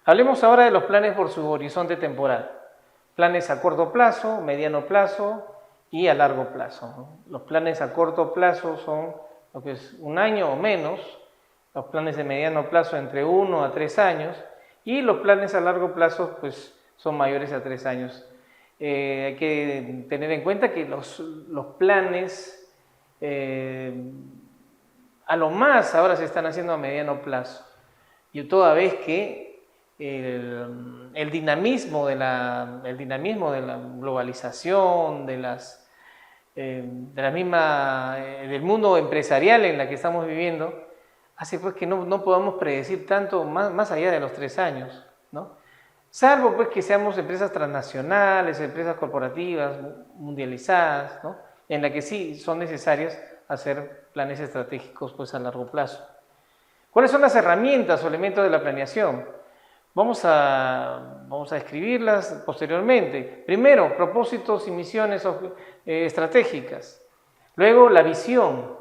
Hablemos ahora de los planes por su horizonte temporal. Planes a corto plazo, mediano plazo y a largo plazo. Los planes a corto plazo son lo que es un año o menos, los planes de mediano plazo entre 1 a 3 años y los planes a largo plazo pues son mayores a 3 años. Hay que tener en cuenta que los planes a lo más ahora se están haciendo a mediano plazo y toda vez que el dinamismo de la globalización, del mundo empresarial en la que estamos viviendo, hace pues que no podamos predecir tanto más allá de los 3 años, ¿no? Salvo pues que seamos empresas transnacionales, empresas corporativas, mundializadas, ¿no? En la que sí son necesarios hacer planes estratégicos pues a largo plazo. ¿Cuáles son las herramientas o elementos de la planeación? Vamos a escribirlas posteriormente. Primero, propósitos y misiones estratégicas. Luego, la visión,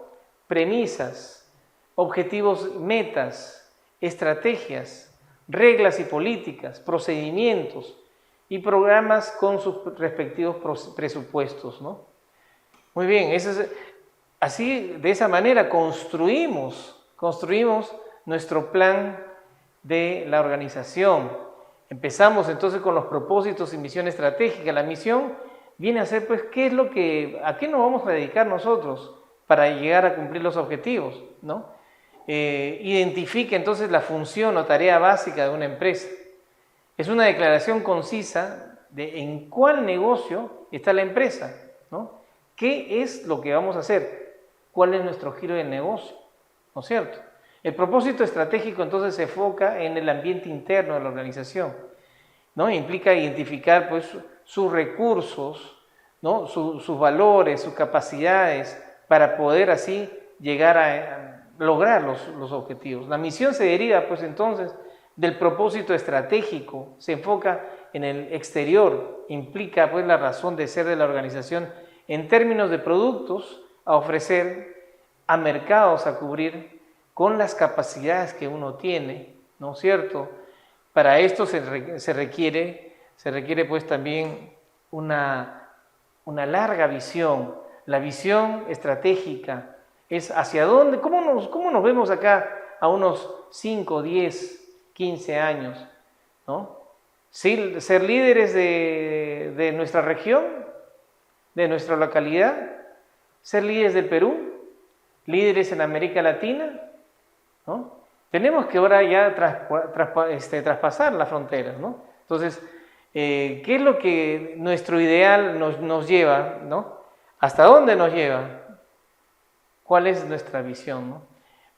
premisas, objetivos, metas, estrategias, reglas y políticas, procedimientos y programas con sus respectivos presupuestos, ¿no? Muy bien, de esa manera construimos nuestro plan de la organización. Empezamos entonces con los propósitos y misión estratégica. La misión viene a ser pues a qué nos vamos a dedicar nosotros para llegar a cumplir los objetivos, ¿no? Identifica entonces la función o tarea básica de una empresa. Es una declaración concisa de en cuál negocio está la empresa, ¿no? ¿Qué es lo que vamos a hacer? ¿Cuál es nuestro giro de negocio? ¿No es cierto? El propósito estratégico entonces se enfoca en el ambiente interno de la organización, ¿no? Implica identificar pues sus recursos, ¿no? Sus valores, sus capacidades para poder así llegar a lograr los objetivos. La misión se deriva pues entonces del propósito estratégico, se enfoca en el exterior, implica pues la razón de ser de la organización en términos de productos a ofrecer, a mercados a cubrir, con las capacidades que uno tiene, ¿no es cierto? Para esto se requiere pues también una larga visión. La visión estratégica es hacia dónde, cómo nos vemos acá a unos 5, 10, 15 años, ¿no? Ser líderes de nuestra región, de nuestra localidad, ser líderes del Perú, líderes en América Latina, ¿no? Tenemos que ahora ya traspasar las fronteras, ¿no? Entonces, ¿qué es lo que nuestro ideal nos lleva, ¿no? ¿Hasta dónde nos lleva? ¿Cuál es nuestra visión, ¿no?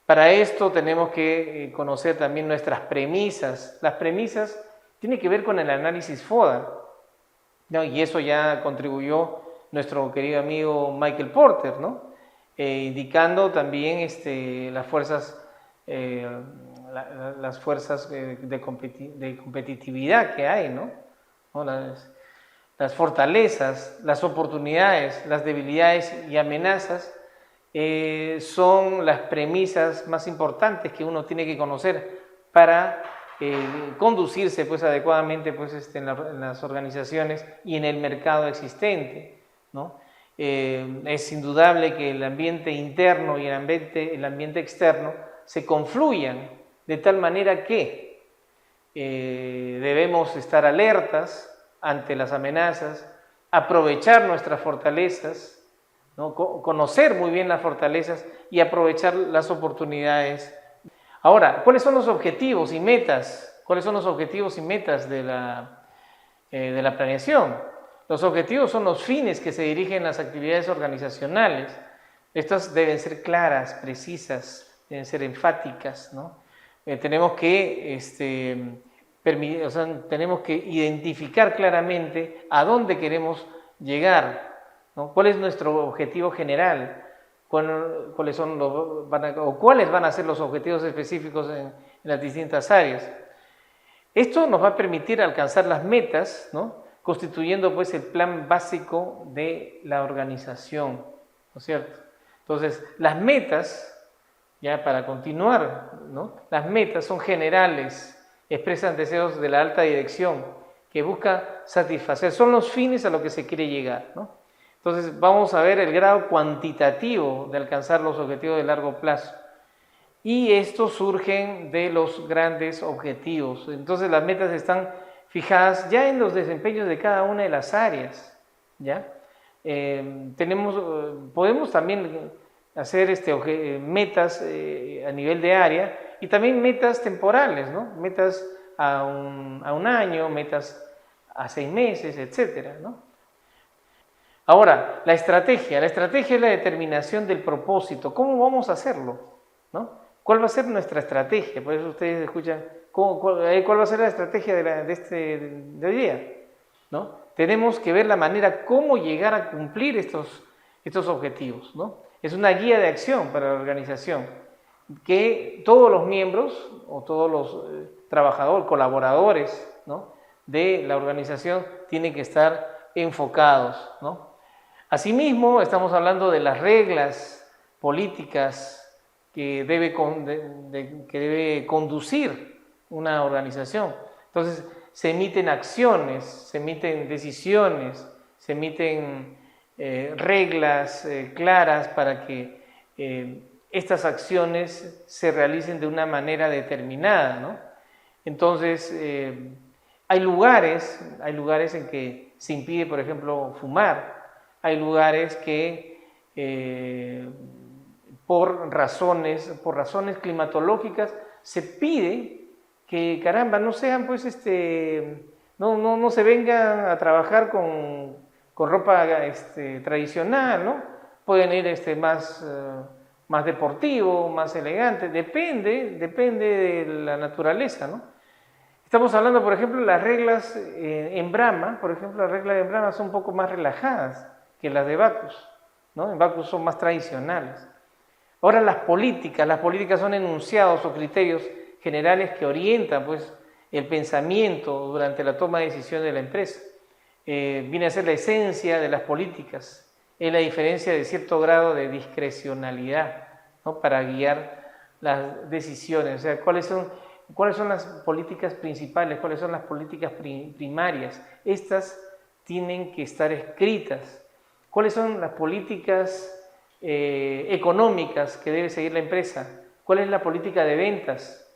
Para esto tenemos que conocer también nuestras premisas. Las premisas tienen que ver con el análisis FODA, ¿no? Y eso ya contribuyó nuestro querido amigo Michael Porter, ¿no? Indicando también las fuerzas de competitividad que hay, ¿no? Las fortalezas, las oportunidades, las debilidades y amenazas son las premisas más importantes que uno tiene que conocer para conducirse pues adecuadamente pues en las organizaciones y en el mercado existente, ¿no? Es indudable que el ambiente interno y el ambiente externo se confluyan de tal manera que debemos estar alertas ante las amenazas, aprovechar nuestras fortalezas, ¿no? Conocer muy bien las fortalezas y aprovechar las oportunidades. Ahora, ¿cuáles son los objetivos y metas? ¿Cuáles son los objetivos y metas de la planeación? Los objetivos son los fines que se dirigen las actividades organizacionales. Estas deben ser claras, precisas, deben ser enfáticas, ¿no? Tenemos que identificar claramente a dónde queremos llegar, ¿no? ¿Cuál es nuestro objetivo general? ¿Cuáles van a ser los objetivos específicos en las distintas áreas? Esto nos va a permitir alcanzar las metas, ¿no? Constituyendo pues el plan básico de la organización, ¿no es cierto? Entonces, las metas ya para continuar, ¿no? Las metas son generales, expresan deseos de la alta dirección, que busca satisfacer, son los fines a los que se quiere llegar, ¿no? Entonces vamos a ver el grado cuantitativo de alcanzar los objetivos de largo plazo. Y estos surgen de los grandes objetivos. Entonces las metas están fijadas ya en los desempeños de cada una de las áreas, ¿ya? Podemos también hacer metas a nivel de área y también metas temporales, ¿no? Metas a un año, metas a 6 meses, etcétera, ¿no? Ahora, la estrategia es la determinación del propósito. ¿Cómo vamos a hacerlo? ¿No? ¿Cuál va a ser nuestra estrategia? Por eso ustedes escuchan, ¿cuál va a ser la estrategia de hoy día? ¿No? Tenemos que ver la manera cómo llegar a cumplir estos objetivos, ¿no? Es una guía de acción para la organización que todos los miembros o todos los trabajadores, colaboradores, ¿no?, de la organización tienen que estar enfocados, ¿no? Asimismo, estamos hablando de las reglas políticas que debe conducir una organización. Entonces, se emiten acciones, se emiten decisiones, se emiten reglas claras para que estas acciones se realicen de una manera determinada, ¿no? Entonces, hay lugares en que se impide, por ejemplo, fumar. Hay lugares que por razones climatológicas se pide que, caramba, no sean pues no se vengan a trabajar con ropa tradicional, ¿no? Pueden ir más deportivo, más elegante, depende de la naturaleza, ¿no? Estamos hablando, por ejemplo, las reglas en Brahma, por ejemplo, las reglas de Brahma son un poco más relajadas que las de Bacchus, ¿no? En Bacchus son más tradicionales. Ahora las políticas son enunciados o criterios generales que orientan pues el pensamiento durante la toma de decisión de la empresa. Viene a ser la esencia de las políticas, es la diferencia de cierto grado de discrecionalidad, ¿no?, para guiar las decisiones. O sea, ¿cuáles son las políticas principales? ¿Cuáles son las políticas primarias? Estas tienen que estar escritas. ¿Cuáles son las políticas económicas que debe seguir la empresa? ¿Cuál es la política de ventas?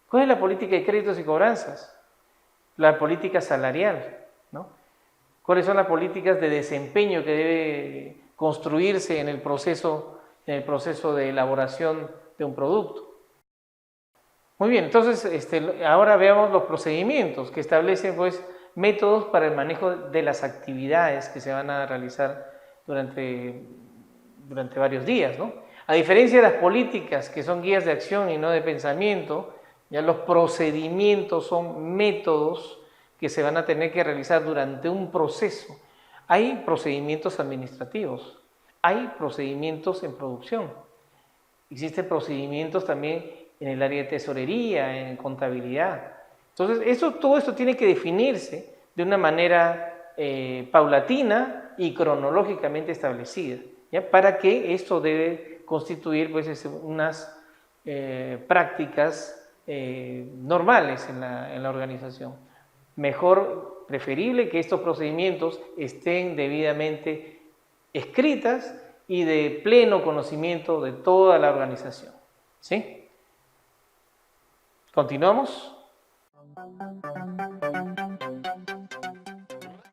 ¿Cuál es la política de créditos y cobranzas? La política salarial, ¿no? ¿Cuáles son las políticas de desempeño que debe construirse en el proceso de elaboración de un producto? Muy bien, entonces ahora veamos los procedimientos que establecen pues métodos para el manejo de las actividades que se van a realizar durante varios días, ¿no? A diferencia de las políticas, que son guías de acción y no de pensamiento, ya los procedimientos son métodos que se van a tener que realizar durante un proceso. Hay procedimientos administrativos, hay procedimientos en producción, existen procedimientos también en el área de tesorería, en contabilidad. Entonces, todo esto tiene que definirse de una manera paulatina y cronológicamente establecida, ¿ya?, para que esto debe constituir pues unas prácticas normales en la organización. Preferible que estos procedimientos estén debidamente escritas y de pleno conocimiento de toda la organización, ¿sí? ¿Continuamos?